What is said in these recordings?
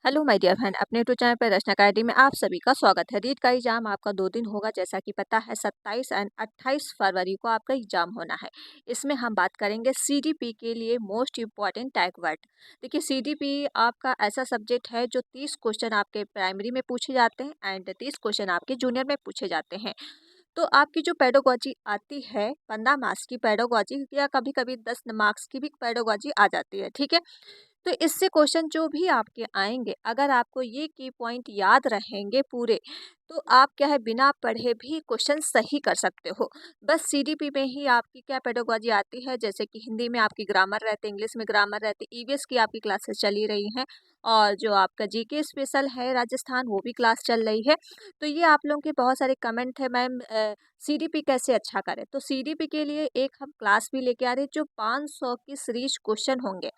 Hello my dear friend, अपने YouTube channel पर रचना academy में आप सभी का स्वागत है। रीट का एग्जाम आपका 2 दिन होगा, जैसा कि पता है 27 एंड 28 फरवरी को आपका एग्जाम होना है। इसमें हम बात करेंगे सीडीपी के लिए मोस्ट इम्पॉर्टेंट टैग वर्ड। देखिए, सीडीपी आपका ऐसा सब्जेक्ट है जो 30 क्वेश्चन आपके प्राइमरी में पूछे जाते हैं एंड 30 क्वेश्चन आपके जूनियर में पूछे जाते हैं। तो आपकी जो पेडागोजी आती है 15 मार्क्स की पेडागोजी, या कभी कभी 10 मार्क्स की भी पेडागोजी आ जाती है, ठीक है। तो इससे क्वेश्चन जो भी आपके आएंगे, अगर आपको ये की पॉइंट याद रहेंगे पूरे, तो आप क्या है बिना पढ़े भी क्वेश्चन सही कर सकते हो। बस सीडीपी में ही आपकी क्या पेडागोजी आती है, जैसे कि हिंदी में आपकी ग्रामर रहते, इंग्लिश में ग्रामर रहती, ईवीएस की आपकी क्लासेस चली रही हैं, और जो आपका जीके स्पेशल है राजस्थान, वो भी क्लास चल रही है। तो ये आप लोगों के बहुत सारे कमेंट है, मैम सीडीपी कैसे अच्छा करें। तो सीडीपी के लिए एक हम क्लास भी लेके आ रहे हैं जो 500 की सीरीज क्वेश्चन होंगे।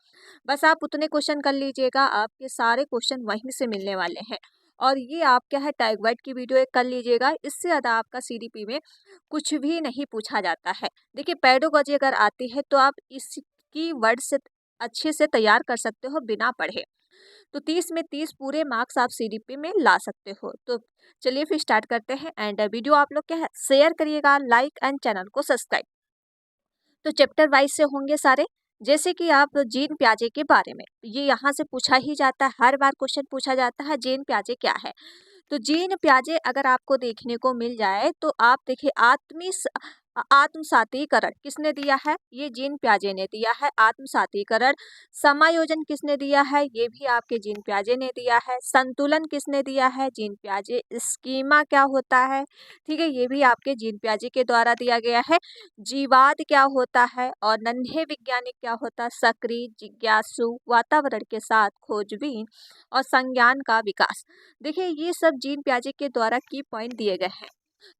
बस आप उतने क्वेश्चन कर लीजिएगा, आपके सारे क्वेश्चन वहीं से मिलने वाले हैं। और ये आप क्या है टैग वर्ड की वीडियो एक कर लीजिएगा, इससे ज़्यादा आपका सीडीपी में कुछ भी नहीं पूछा जाता है। देखिए, पेडागोजी अगर आती है तो आप इसकी वर्ड से अच्छे से तैयार कर सकते हो बिना पढ़े। तो 30 में 30 पूरे मार्क्स आप सीडीपी में ला सकते हो। तो चलिए फिर स्टार्ट करते हैं, एंड वीडियो आप लोग क्या है शेयर करिएगा, लाइक एंड चैनल को सब्सक्राइब। तो चैप्टर वाइज से होंगे सारे। जैसे कि आप जीन प्याजे के बारे में, ये यहाँ से पूछा ही जाता है, हर बार क्वेश्चन पूछा जाता है जीन प्याजे क्या है। तो जीन प्याजे अगर आपको देखने को मिल जाए तो आप देखिए, आत्मसातीकरण किसने दिया है, ये जीन प्याजे ने दिया है। आत्मसातीकरण, समायोजन किसने दिया है, ये भी आपके जीन प्याजे ने दिया है। संतुलन किसने दिया है, जीन प्याजे। स्कीमा क्या होता है, ठीक है, ये भी आपके जीन प्याजे के द्वारा दिया गया है। जीवाद क्या होता है, और नन्हे वैज्ञानिक क्या होता है, सक्रिय, जिज्ञासु, वातावरण के साथ खोजबीन और संज्ञान का विकास। देखिए, ये सब जीन प्याजे के द्वारा की पॉइंट दिए गए हैं।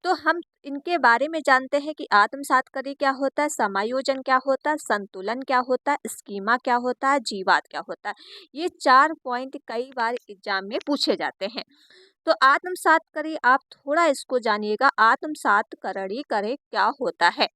तो हम इनके बारे में जानते हैं कि आत्मसातकर्य क्या होता है, समायोजन क्या होता है, संतुलन क्या होता है, स्कीमा क्या होता है, जीवाद क्या होता है। ये 4 पॉइंट कई बार एग्जाम में पूछे जाते हैं। तो आत्मसातकर्य आप थोड़ा इसको जानिएगा, आत्मसातकर्णी करे क्या होता है।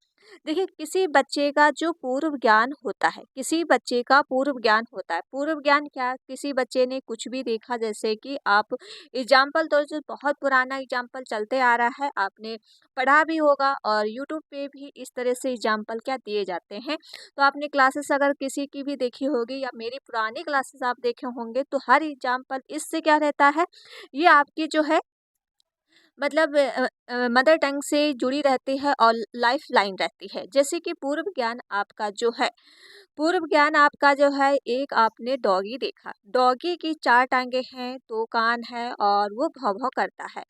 देखिए, किसी बच्चे का जो पूर्व ज्ञान होता है, किसी बच्चे का पूर्व ज्ञान होता है। पूर्व ज्ञान क्या, किसी बच्चे ने कुछ भी देखा, जैसे कि आप एग्जाम्पल तो जो बहुत पुराना एग्जाम्पल चलते आ रहा है, आपने पढ़ा भी होगा, और यूट्यूब पे भी इस तरह से एग्जाम्पल क्या दिए जाते हैं। तो आपने क्लासेस अगर किसी की भी देखी होगी, या मेरी पुरानी क्लासेस आप देखे होंगे, तो हर एग्जाम्पल इससे क्या रहता है, ये आपकी जो है मतलब मदर टंग से जुड़ी रहती है और लाइफ लाइन रहती है। जैसे कि पूर्व ज्ञान आपका जो है, पूर्व ज्ञान आपका जो है, एक आपने डॉगी देखा, डॉगी की 4 टांगे हैं, 2 कान है, और वो भौं भौं करता है।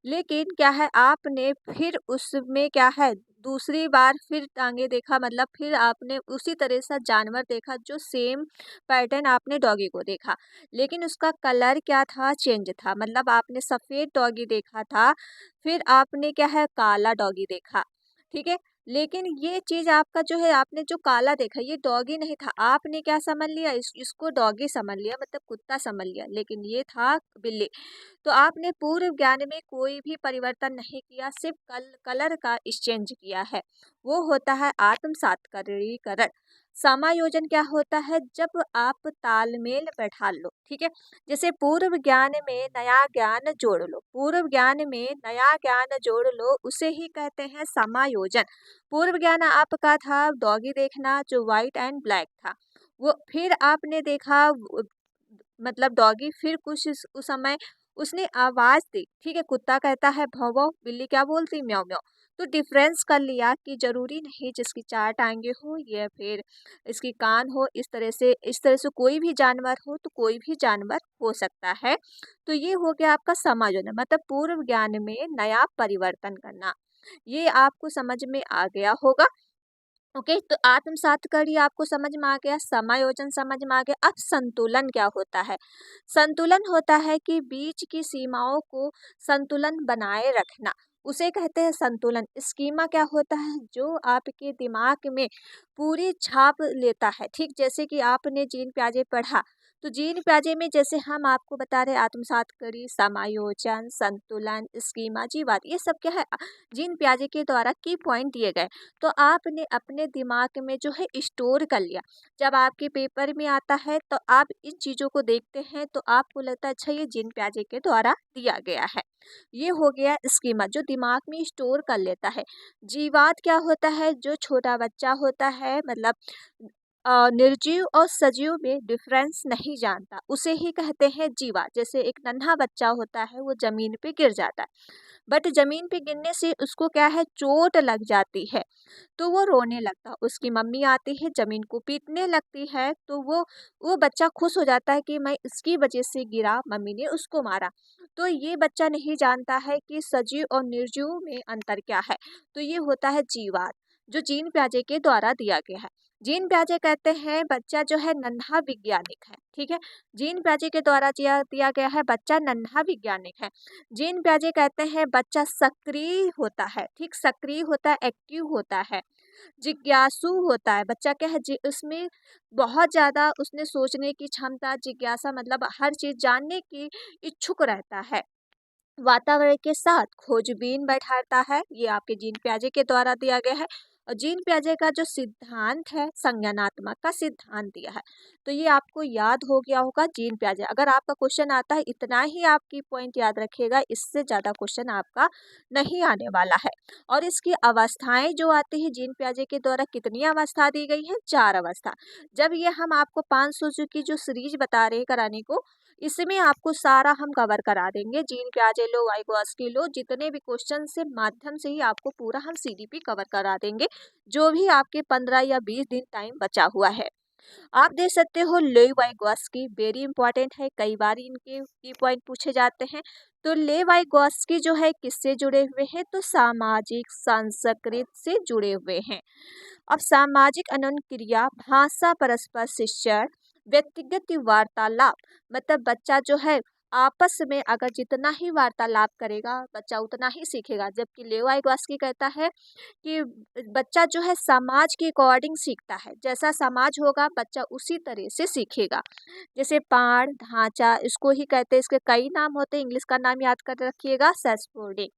लेकिन क्या है, आपने फिर उसमें क्या है दूसरी बार फिर टांगे देखा, मतलब फिर आपने उसी तरह से जानवर देखा, जो सेम पैटर्न आपने डॉगी को देखा, लेकिन उसका कलर क्या था, चेंज था। मतलब आपने सफ़ेद डॉगी देखा था, फिर आपने क्या है काला डॉगी देखा, ठीक है। लेकिन ये चीज़ आपका जो है, आपने जो काला देखा ये डॉगी नहीं था, आपने क्या समझ लिया, इसको डॉगी समझ लिया, मतलब कुत्ता समझ लिया, लेकिन ये था बिल्ली। तो आपने पूर्व ज्ञान में कोई भी परिवर्तन नहीं किया, सिर्फ कलर का एक्सचेंज किया है। वो होता है आत्म सात्कर्णीकरण। समायोजन क्या होता है, जब आप तालमेल बैठा लो, ठीक है। जैसे पूर्व ज्ञान में नया ज्ञान जोड़ लो, पूर्व ज्ञान में नया ज्ञान जोड़ लो, उसे ही कहते हैं समायोजन। पूर्व ज्ञान आपका था डॉगी देखना, जो व्हाइट एंड ब्लैक था, वो फिर आपने देखा मतलब डॉगी, फिर कुछ उस समय उसने आवाज दी, ठीक है, कुत्ता कहता है भौं भौं, बिल्ली क्या बोलती म्याऊं म्याऊं। तो डिफरेंस कर लिया कि जरूरी नहीं जिसकी 4 टांगे हो या फिर इसकी कान हो, इस तरह से कोई भी जानवर हो, तो कोई भी जानवर हो सकता है। तो ये हो गया आपका समायोजन, मतलब पूर्व ज्ञान में नया परिवर्तन करना। ये आपको समझ में आ गया होगा। ओके, तो आत्मसातकर्णी आपको समझ में आ गया, समायोजन समझ में आ गया। अब संतुलन क्या होता है, संतुलन होता है कि बीच की सीमाओं को संतुलन बनाए रखना, उसे कहते हैं संतुलन। स्कीमा क्या होता है, जो आपके दिमाग में पूरी छाप लेता है, ठीक। जैसे कि आपने जीन प्याजे पढ़ा, तो जीन प्याजे में जैसे हम आपको बता रहे आत्मसात करी, समायोजन, संतुलन, स्कीमा, जीवात, ये सब क्या है जीन प्याजे के द्वारा की पॉइंट दिए गए। तो आपने अपने दिमाग में जो है स्टोर कर लिया। जब आपके पेपर में आता है तो आप इन चीज़ों को देखते हैं तो आपको लगता है अच्छा ये जीन प्याजे के द्वारा दिया गया है। ये हो गया स्कीमा जो दिमाग में स्टोर कर लेता है। जीवात क्या होता है, जो छोटा बच्चा होता है मतलब निर्जीव और सजीव में डिफरेंस नहीं जानता, उसे ही कहते हैं जीवा। जैसे एक नन्हा बच्चा होता है वो जमीन पे गिर जाता है, बट जमीन पे गिरने से उसको क्या है चोट लग जाती है तो वो रोने लगता है। उसकी मम्मी आती है जमीन को पीटने लगती है तो वो बच्चा खुश हो जाता है कि मैं इसकी वजह से गिरा, मम्मी ने उसको मारा। तो ये बच्चा नहीं जानता है कि सजीव और निर्जीव में अंतर क्या है। तो ये होता है जीवात जो जीन प्याजे के द्वारा दिया गया है। जीन प्याजे कहते हैं बच्चा जो है नन्हा वैज्ञानिक है, ठीक है। जीन प्याजे के द्वारा दिया दिया गया है बच्चा नन्हा वैज्ञानिक है। जीन प्याजे कहते हैं बच्चा सक्रिय होता है, ठीक, सक्रिय होता है, एक्टिव होता है, जिज्ञासु होता है। बच्चा क्या है उसमें बहुत ज़्यादा उसने सोचने की क्षमता, जिज्ञासा मतलब हर चीज़ जानने की इच्छुक रहता है। वातावरण के साथ खोजबीन बैठाता है, ये आपके जीन प्याजे के द्वारा दिया गया है। और जीन प्याजे का जो सिद्धांत है संज्ञानात्मक का सिद्धांत दिया है। तो ये आपको याद हो गया होगा जीन प्याजे। अगर आपका क्वेश्चन आता है इतना ही आपकी पॉइंट याद रखिएगा, इससे ज़्यादा क्वेश्चन आपका नहीं आने वाला है। और इसकी अवस्थाएं जो आती है जीन प्याजे के द्वारा कितनी अवस्था दी गई है, 4 अवस्था। जब ये हम आपको 500 की जो सीरीज बता रहे हैं कराने को, इसमें आपको सारा हम कवर करा देंगे। जीन प्याजे लो, वाइगॉस्की लो, जितने भी क्वेश्चन से माध्यम से ही आपको पूरा हम सीडीपी कवर करा देंगे, जो भी आपके 15 या 20 दिन टाइम बचा हुआ है। आप देख सकते हो ले वाइगॉस्की वेरी इंपॉर्टेंट है, कई बार इनके की पॉइंट पूछे जाते हैं। तो ले वाइगॉस्की जो है किससे जुड़े हुए हैं, तो सामाजिक संस्कृत से जुड़े हुए हैं। अब सामाजिक अनुक्रिया, भाषा परस्पर शिक्षण, व्यक्तिगत वार्तालाप, मतलब बच्चा जो है आपस में अगर जितना ही वार्तालाप करेगा बच्चा उतना ही सीखेगा। जबकि लेव वाइगॉस्की कहता है कि बच्चा जो है समाज के अकॉर्डिंग सीखता है, जैसा समाज होगा बच्चा उसी तरह से सीखेगा। जैसे पाड़ ढांचा इसको ही कहते हैं, इसके कई नाम होते हैं, इंग्लिश का नाम याद कर रखिएगा सैफफोर्डिंग।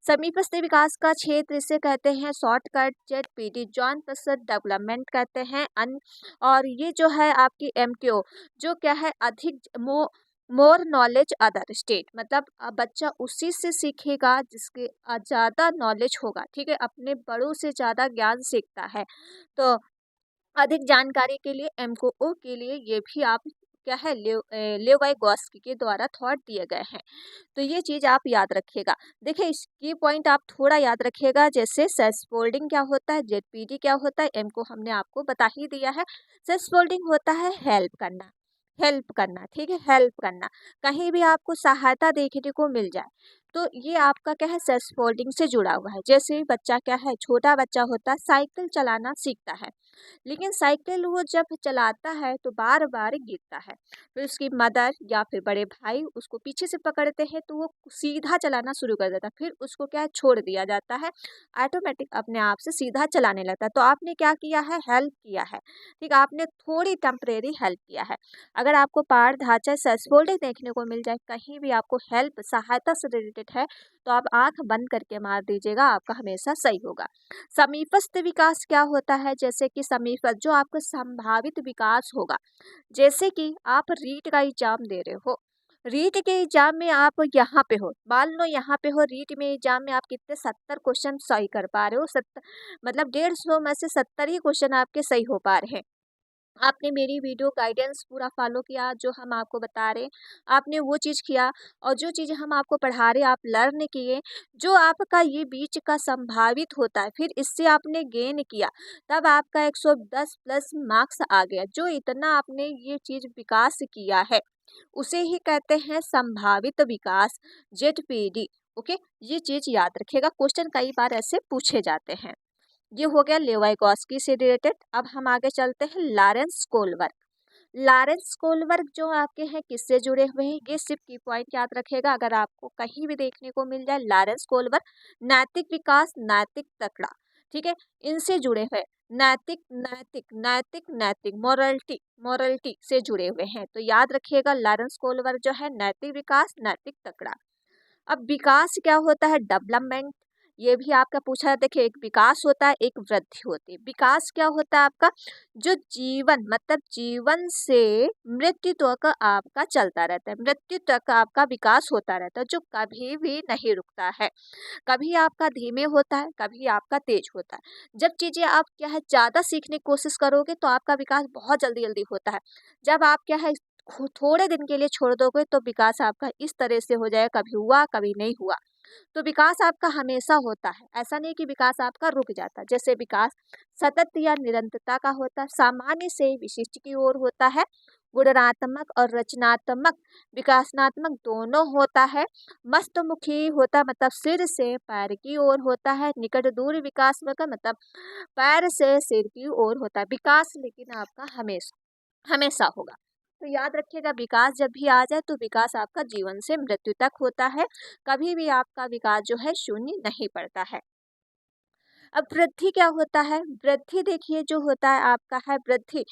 समीपस्थ विकास का क्षेत्र इसे कहते हैं shortcut, Z John Prasad development कहते हैं अन। और ये जो है आपकी एमक्यू जो क्या है अधिक मोर नॉलेज अदर स्टेट, मतलब बच्चा उसी से सीखेगा जिसके ज़्यादा नॉलेज होगा, ठीक है, अपने बड़ों से ज़्यादा ज्ञान सीखता है। तो अधिक जानकारी के लिए एमको के लिए ये भी आप क्या है लेवाइगॉस्की के द्वारा थॉट दिए गए हैं। तो ये चीज़ आप याद रखिएगा। देखिए इसकी पॉइंट आप थोड़ा याद रखिएगा, जैसे सेस फोल्डिंग क्या होता है, जेडपीडी क्या होता है, एम को हमने आपको बता ही दिया है। सेस फोल्डिंग होता है हेल्प करना, हेल्प करना, ठीक है, हेल्प करना, कहीं भी आपको सहायता देखने को मिल जाए तो ये आपका क्या है सेस फोल्डिंग से जुड़ा हुआ है। जैसे बच्चा क्या है छोटा बच्चा होता है साइकिल चलाना सीखता है, लेकिन साइकिल वो जब चलाता है तो बार बार गिरता है, फिर उसकी मदर या फिर बड़े भाई उसको पीछे से पकड़ते हैं तो वो सीधा चलाना शुरू कर देता है, फिर उसको क्या है छोड़ दिया जाता है, ऑटोमेटिक अपने आप से सीधा चलाने लगता है। तो आपने क्या किया है, हेल्प किया है, ठीक, आपने थोड़ी टेम्परेरी हेल्प किया है। अगर आपको पार ढांचा सस्फोल्डिंग देखने को मिल जाए, कहीं भी आपको हेल्प सहायता से रिलेटेड है तो आप आंख बंद करके मार दीजिएगा, आपका हमेशा सही होगा। समीपस्थ विकास क्या होता है, जैसे कि समीपस्थ जो आपका संभावित विकास होगा, जैसे कि आप रीट का एग्जाम दे रहे हो, रीट के एग्जाम में आप यहाँ पे हो, मान लो यहाँ पे हो, रीट में एग्जाम में आप कितने 70 क्वेश्चन सही कर पा रहे हो, 70 मतलब 150 में से 70 ही क्वेश्चन आपके सही हो पा रहे हैं। आपने मेरी वीडियो गाइडेंस पूरा फॉलो किया, जो हम आपको बता रहे हैं आपने वो चीज़ किया, और जो चीज़ें हम आपको पढ़ा रहे हैं आप लर्न किए, जो आपका ये बीच का संभावित होता है फिर इससे आपने गेन किया, तब आपका 110 प्लस मार्क्स आ गया। जो इतना आपने ये चीज़ विकास किया है उसे ही कहते हैं संभावित विकास, जेडपीडी। ओके, ये चीज़ याद रखिएगा, क्वेश्चन कई बार ऐसे पूछे जाते हैं। ये हो गया लेवाइगॉस्की से रिलेटेड। अब हम आगे चलते हैं लॉरेंस कोलबर्ग। लॉरेंस कोलबर्ग जो आपके हैं किससे जुड़े हुए हैं, ये सिर्फ की पॉइंट याद रखेगा, अगर आपको कहीं भी देखने को मिल जाए लॉरेंस कोलबर्ग नैतिक विकास, नैतिक तकड़ा, ठीक है, इनसे जुड़े हुए। नैतिक नैतिक नैतिक नैतिक मोरलिटी मोरलिटी से जुड़े हुए हैं। तो याद रखिएगा लॉरेंस कोहलर जो है नैतिक विकास नैतिक तकड़ा। अब विकास क्या होता है? डेवलपमेंट। ये भी आपका पूछा है। देखिए एक विकास होता है एक वृद्धि होती है। विकास क्या होता है आपका? जो जीवन मतलब जीवन से मृत्यु तक आपका चलता रहता है, मृत्यु तक आपका विकास होता रहता है, जो कभी भी नहीं रुकता है। कभी आपका धीमे होता है कभी आपका तेज होता है। जब चीजें आप क्या है ज्यादा सीखने की कोशिश करोगे तो आपका विकास बहुत जल्दी जल्दी होता है। जब आप क्या है थोड़े दिन के लिए छोड़ दोगे तो विकास आपका इस तरह से हो जाएगा, कभी हुआ कभी नहीं हुआ। तो विकास आपका हमेशा होता है, ऐसा नहीं कि विकास आपका रुक जाता है। जैसे विकास सतत या निरंतरता का होता है, सामान्य से विशिष्ट की ओर होता है, गुणात्मक और रचनात्मक विकासनात्मक दोनों होता है, मस्तमुखी होता है मतलब सिर से पैर की ओर होता है, निकट दूर विकास में का मतलब पैर से सिर की ओर होता है विकास, लेकिन आपका हमेशा हमेशा होगा। तो याद रखिएगा विकास जब भी आ जाए तो विकास आपका जीवन से मृत्यु तक होता है, कभी भी आपका विकास जो है शून्य नहीं पड़ता है। अब वृद्धि क्या होता है? वृद्धि देखिए जो होता है आपका है वृद्धि।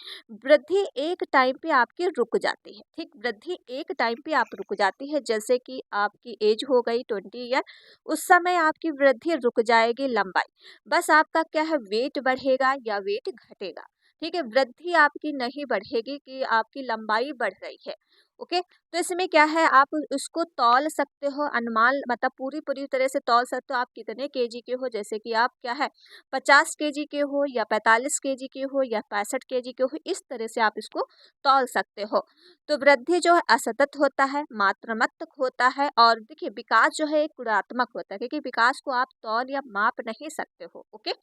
वृद्धि एक टाइम पे आपकी रुक जाती है, ठीक, वृद्धि एक टाइम पे आप रुक जाती है। जैसे कि आपकी एज हो गई 20 ईयर, उस समय आपकी वृद्धि रुक जाएगी लंबाई, बस आपका क्या है वेट बढ़ेगा या वेट घटेगा। ठीक है, वृद्धि आपकी नहीं बढ़ेगी कि आपकी लंबाई बढ़ रही है। ओके, तो इसमें क्या है आप उसको तौल सकते हो, अनुमान मतलब पूरी पूरी तरह से तौल सकते हो आप कितने केजी के हो। जैसे कि आप क्या है 50 केजी के हो या 45 केजी के हो या 65 केजी के हो, इस तरह से आप इसको तौल सकते हो। तो वृद्धि जो है असतत होता है, मात्रात्मक होता है, और देखिए विकास जो है एक गुणात्मक होता है, क्योंकि विकास को आप तौल या माप नहीं सकते हो। ओके,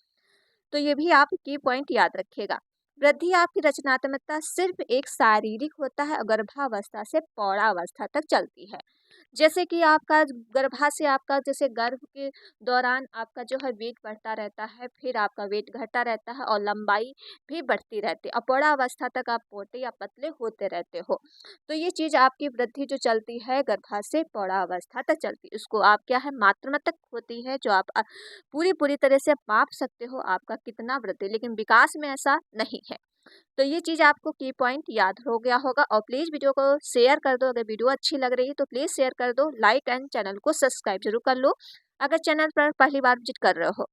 तो ये भी आप की पॉइंट याद रखिएगा। वृद्धि आपकी रचनात्मकता सिर्फ एक शारीरिक होता है, गर्भावस्था से पौढ़ावस्था तक चलती है। जैसे कि आपका गर्भाशय आपका जैसे गर्भ के दौरान आपका जो है वेट बढ़ता रहता है, फिर आपका वेट घटता रहता है और लंबाई भी बढ़ती रहती है, और पौढ़ावस्था तक आप मोटे या पतले होते रहते हो। तो ये चीज आपकी वृद्धि जो चलती है गर्भाशय पौढ़ावस्था तक चलती है, उसको आप क्या है मात्रात्मक होती है, जो आप पूरी पूरी तरह से माप सकते हो आपका कितना वृद्धि, लेकिन विकास में ऐसा नहीं है। तो ये चीज़ आपको की पॉइंट याद हो गया होगा, और प्लीज़ वीडियो को शेयर कर दो। अगर वीडियो अच्छी लग रही है तो प्लीज़ शेयर कर दो, लाइक एंड चैनल को सब्सक्राइब जरूर कर लो अगर चैनल पर पहली बार विजिट कर रहे हो।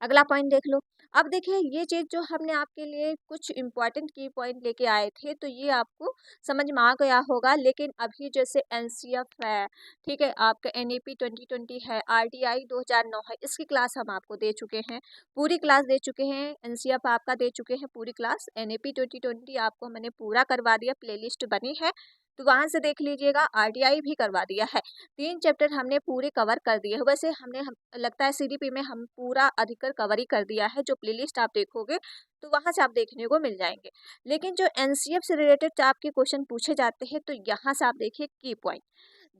अगला पॉइंट देख लो। अब देखिए ये चीज़ जो हमने आपके लिए कुछ इम्पोर्टेंट की पॉइंट लेके आए थे, तो ये आपको समझ में आ गया होगा। लेकिन अभी जैसे एनसीएफ है, ठीक है, आपका एनईपी 2020 है, आरटीआई 2009 है, इसकी क्लास हम आपको दे चुके हैं, पूरी क्लास दे चुके हैं। एनसीएफ आपका दे चुके हैं पूरी क्लास, एनईपी 2020 आपको मैंने पूरा करवा दिया, प्लेलिस्ट बनी है तो वहाँ से देख लीजिएगा। आरटीआई भी करवा दिया है, 3 चैप्टर हमने पूरे कवर कर दिए हैं। वैसे लगता है सीडीपी में हम पूरा अधिकतर कवर ही कर दिया है। जो प्लेलिस्ट आप देखोगे तो वहाँ से आप देखने को मिल जाएंगे। लेकिन जो एनसीएफ से रिलेटेड आपके क्वेश्चन पूछे जाते हैं, तो यहाँ से आप देखिए की पॉइंट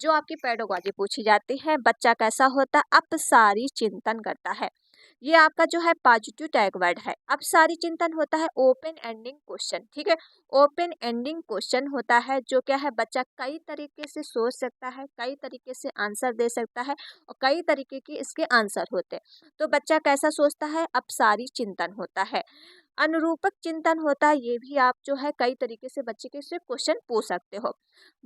जो आपकी पेडागोजी पूछी जाती है, बच्चा कैसा होता है, अपसारी चिंतन करता है। ये आपका जो है पॉजिटिव टैग वर्ड है। अपसारी चिंतन होता है ओपन एंडिंग क्वेश्चन, ठीक है, ओपन एंडिंग क्वेश्चन होता है, जो क्या है बच्चा कई तरीके से सोच सकता है, कई तरीके से आंसर दे सकता है, और कई तरीके के इसके आंसर होते हैं। तो बच्चा कैसा सोचता है, अपसारी चिंतन होता है। अनुरूपक चिंतन होता है, ये भी आप जो है कई तरीके से बच्चे के से क्वेश्चन पूछ सकते हो।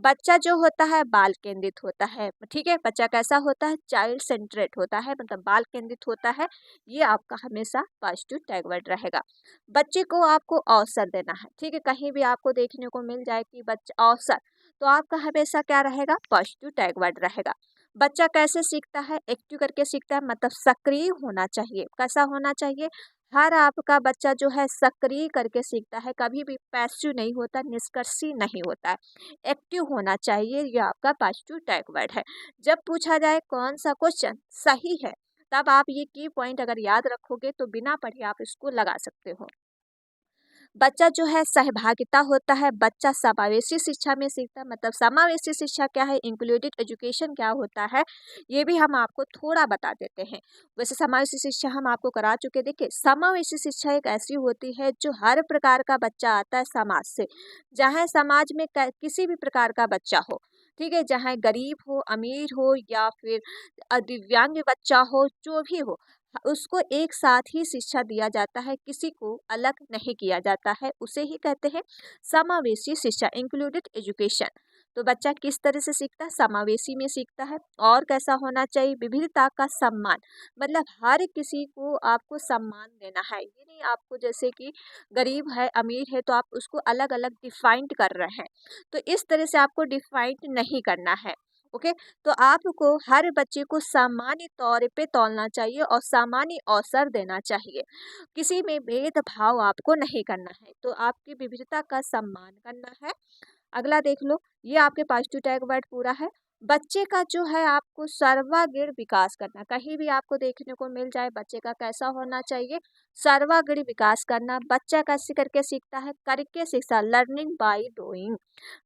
बच्चा जो होता है बाल केंद्रित होता है, ठीक है, बच्चा कैसा होता है, चाइल्ड सेंट्रेट होता है, मतलब बाल केंद्रित होता है। ये आपका हमेशा पॉजिटिव टैग वर्ड रहेगा। बच्चे को आपको अवसर देना है, ठीक है, कहीं भी आपको देखने को मिल जाए कि बच्चा अवसर, तो आपका हमेशा क्या रहेगा, पॉजिटिव टैग वर्ड रहेगा। बच्चा कैसे सीखता है, एक्टिव करके सीखता है, मतलब सक्रिय होना चाहिए। कैसा होना चाहिए, हर आपका बच्चा जो है सक्रिय करके सीखता है, कभी भी पैसिव नहीं होता, निष्कर्षी नहीं होता है, एक्टिव होना चाहिए। ये आपका पॉजिटिव टैग वर्ड है। जब पूछा जाए कौन सा क्वेश्चन सही है, तब आप ये की पॉइंट अगर याद रखोगे तो बिना पढ़े आप इसको लगा सकते हो। बच्चा जो है सहभागिता होता है, बच्चा समावेशी शिक्षा में सीखता है, मतलब समावेशी शिक्षा क्या है, इंक्लूडेड एजुकेशन क्या होता है, ये भी हम आपको थोड़ा बता देते हैं। वैसे समावेशी शिक्षा हम आपको करा चुके। देखिए समावेशी शिक्षा एक ऐसी होती है जो हर प्रकार का बच्चा आता है समाज से, चाहे समाज में किसी भी प्रकार का बच्चा हो, ठीक है, चाहे गरीब हो, अमीर हो, या फिर दिव्यांग बच्चा हो, जो भी हो, उसको एक साथ ही शिक्षा दिया जाता है, किसी को अलग नहीं किया जाता है, उसे ही कहते हैं समावेशी शिक्षा, इंक्लूडेड एजुकेशन। तो बच्चा किस तरह से सीखता है, समावेशी में सीखता है। और कैसा होना चाहिए, विविधता का सम्मान, मतलब हर किसी को आपको सम्मान देना है, ये नहीं आपको जैसे कि गरीब है अमीर है तो आप उसको अलग अलग डिफाइंड कर रहे हैं, तो इस तरह से आपको डिफाइंड नहीं करना है। ओके, तो आपको हर बच्चे को सामान्य तौर पे तौलना चाहिए और सामान्य अवसर देना चाहिए, किसी में भेदभाव आपको नहीं करना है, तो आपकी विविधता का सम्मान करना है। अगला देख लो, ये आपके पास टू टैग वर्ड पूरा है। बच्चे का जो है आपको सर्वांगीण विकास करना, कहीं भी आपको देखने को मिल जाए बच्चे का कैसा होना चाहिए, सर्वांगीण विकास करना। बच्चा कैसे करके सीखता है, करके सीखता, लर्निंग बाय डूइंग।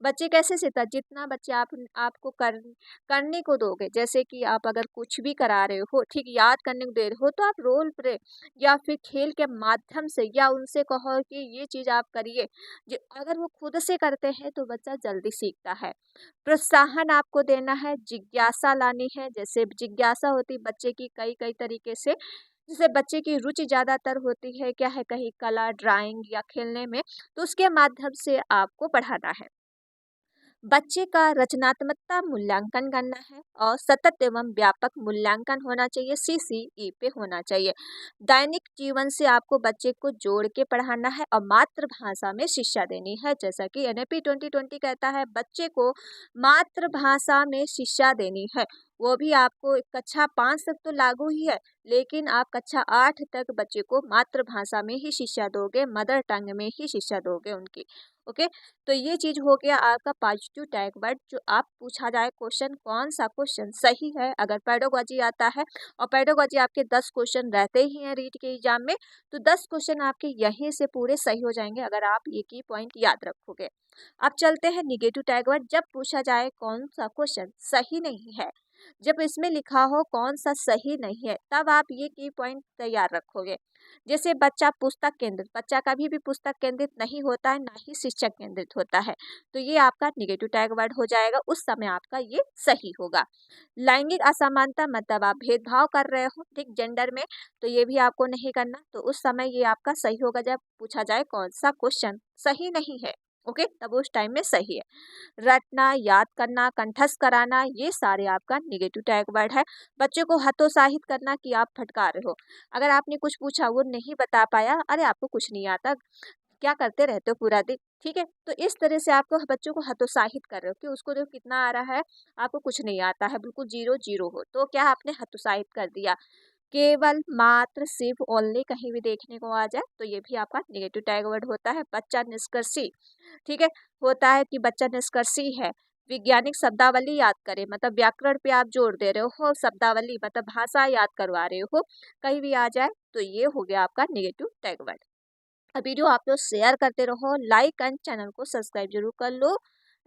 बच्चे कैसे सीखता है, जितना बच्चे आपको करने को दोगे, जैसे कि आप अगर कुछ भी करा रहे हो, ठीक याद करने को दे रहे हो, तो आप रोल प्ले या फिर खेल के माध्यम से या उनसे कहो कि ये चीज़ आप करिए, अगर वो खुद से करते हैं तो बच्चा जल्दी सीखता है। प्रोत्साहन आपको देना है, जिज्ञासा लानी है, जैसे जिज्ञासा होती बच्चे की कई कई तरीके से, जैसे बच्चे की रुचि ज़्यादातर होती है क्या है, कहीं कला ड्राइंग या खेलने में, तो उसके माध्यम से आपको बढ़ाना है। बच्चे का रचनात्मकता मूल्यांकन करना है और सतत एवं व्यापक मूल्यांकन होना चाहिए, CCE पे होना चाहिए। दैनिक जीवन से आपको बच्चे को जोड़ के पढ़ाना है और मातृभाषा में शिक्षा देनी है, जैसा कि NAP 2020 कहता है बच्चे को मातृभाषा में शिक्षा देनी है। वो भी आपको कक्षा 5 तक तो लागू ही है, लेकिन आप कक्षा 8 तक बच्चे को मातृभाषा में ही शिक्षा दोगे, मदर टंग में ही शिक्षा दोगे उनकी। ओके, तो ये चीज़ हो गया आपका पॉजिटिव टैग वर्ड। जो आप पूछा जाए क्वेश्चन, कौन सा क्वेश्चन सही है, अगर पेडागोजी आता है और पेडागोजी आपके 10 क्वेश्चन रहते ही हैं रीड के एग्जाम में, तो 10 क्वेश्चन आपके यहीं से पूरे सही हो जाएंगे अगर आप ये की पॉइंट याद रखोगे। अब चलते हैं निगेटिव टैग वर्ड। जब पूछा जाए कौन सा क्वेश्चन सही नहीं है, जब इसमें लिखा हो कौन सा सही नहीं है, तब आप ये की पॉइंट तैयार रखोगे। जैसे बच्चा पुस्तक केंद्रित, बच्चा कभी भी पुस्तक केंद्रित नहीं होता है, ना ही शिक्षक केंद्रित होता है, तो ये आपका निगेटिव टैग वर्ड हो जाएगा, उस समय आपका ये सही होगा। लैंगिक असमानता, मतलब आप भेदभाव कर रहे हो ठीक जेंडर में, तो ये भी आपको नहीं करना, तो उस समय ये आपका सही होगा जब पूछा जाए कौन सा क्वेश्चन सही नहीं है। ओके, तब उस टाइम में सही है। रटना, याद करना, कंठस्थ कराना, ये सारे आपका निगेटिव टैग वर्ड है। बच्चे को हतोत्साहित करना कि आप फटकार रहे हो, अगर आपने कुछ पूछा वो नहीं बता पाया, अरे आपको कुछ नहीं आता, क्या करते रहते हो पूरा दिन, ठीक है, तो इस तरह से आपको बच्चों को हतोत्साहित कर रहे हो कि उसको देखो कितना आ रहा है, आपको कुछ नहीं आता है, बिल्कुल जीरो जीरो हो, तो क्या आपने हतोत्साहित कर दिया। केवल, मात्र, सिर्फ, ओनली कहीं भी देखने को आ जाए तो ये भी आपका निगेटिव टैग वर्ड होता है। बच्चा निष्कर्षी, ठीक है, होता है कि बच्चा निष्कर्षी है। वैज्ञानिक शब्दावली याद करें, मतलब व्याकरण पे आप जोर दे रहे हो, शब्दावली मतलब भाषा याद करवा रहे हो, कहीं भी आ जाए तो ये हो गया आपका निगेटिव टैग वर्ड। वीडियो आप लोग शेयर करते रहो, लाइक एंड चैनल को सब्सक्राइब जरूर कर लो।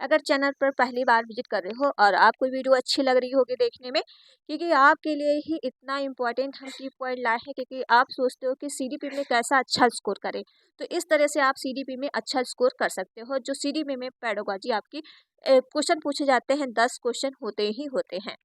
अगर चैनल पर पहली बार विजिट कर रहे हो और आपको वीडियो अच्छी लग रही होगी देखने में, क्योंकि आपके लिए ही इतना इम्पोर्टेंट हम की पॉइंट लाए हैं, क्योंकि आप सोचते हो कि CDP में कैसा अच्छा स्कोर करें, तो इस तरह से आप CDP में अच्छा स्कोर कर सकते हो। जो CDP में पेडागोजी आपकी क्वेश्चन पूछे जाते हैं, 10 क्वेश्चन होते ही होते हैं।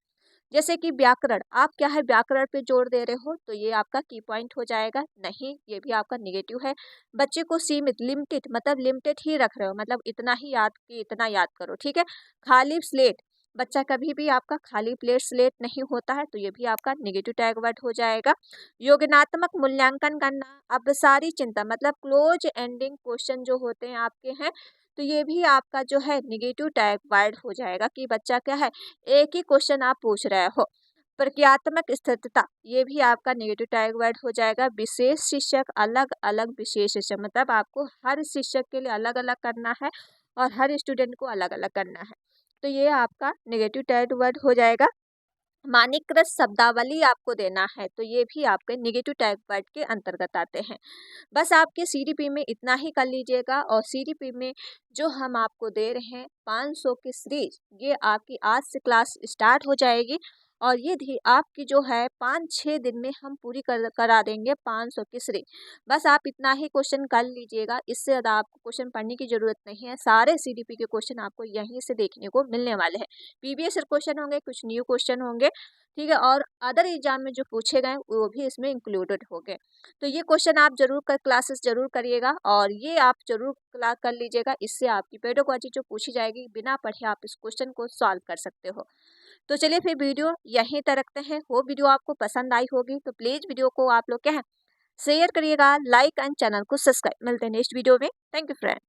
जैसे कि व्याकरण, आप क्या है व्याकरण पे जोर दे रहे हो, तो ये आपका की पॉइंट हो जाएगा, नहीं ये भी आपका निगेटिव है। बच्चे को सीमित, लिमिटेड, मतलब लिमिटेड ही रख रहे हो, मतलब इतना ही याद कि इतना याद करो, ठीक है। खाली स्लेट, बच्चा कभी भी आपका खाली प्लेट स्लेट नहीं होता है, तो ये भी आपका निगेटिव टैग वर्ड हो जाएगा। योजनात्मक मूल्यांकन करना, अब्सारी चिंता, मतलब क्लोज एंडिंग क्वेश्चन जो होते हैं आपके हैं, तो ये भी आपका जो है निगेटिव टैग वर्ड हो जाएगा कि बच्चा क्या है एक ही क्वेश्चन आप पूछ रहे हो। प्रक्रियात्मक स्थिरता, ये भी आपका नेगेटिव टैग वर्ड हो जाएगा। विशेष शिक्षक, अलग अलग विशेष शिक्षक, मतलब आपको हर शिक्षक के लिए अलग अलग करना है और हर स्टूडेंट को अलग अलग करना है, तो ये आपका नेगेटिव टैग वर्ड हो जाएगा। मानकीकृत शब्दावली आपको देना है, तो ये भी आपके निगेटिव टैग वर्ड के अंतर्गत आते हैं। बस आपके CDP में इतना ही कर लीजिएगा, और CDP में जो हम आपको दे रहे हैं 500 की सीरीज, ये आपकी आज से क्लास स्टार्ट हो जाएगी और ये धी आपकी जो है 5-6 दिन में हम पूरी करा देंगे 500 की सीरीज। बस आप इतना ही क्वेश्चन कर लीजिएगा, इससे ज़्यादा आपको क्वेश्चन पढ़ने की ज़रूरत नहीं है। सारे सीडीपी के क्वेश्चन आपको यहीं से देखने को मिलने वाले हैं। प्रीवियस ईयर क्वेश्चन होंगे, कुछ न्यू क्वेश्चन होंगे, ठीक है, और अदर एग्जाम में जो पूछे गए वो भी इसमें इंक्लूडेड होंगे। तो ये क्वेश्चन आप जरूर क्लासेस जरूर करिएगा और ये आप जरूर कर लीजिएगा। इससे आपकी पेडागोजी जो पूछी जाएगी बिना पढ़े आप इस क्वेश्चन को सॉल्व कर सकते हो। तो चलिए फिर वीडियो यहीं तक रखते हैं। वो वीडियो आपको पसंद आई होगी तो प्लीज वीडियो को आप लोग क्या है शेयर करिएगा, लाइक एंड चैनल को सब्सक्राइब। मिलते हैं नेक्स्ट वीडियो में। Thank you friend.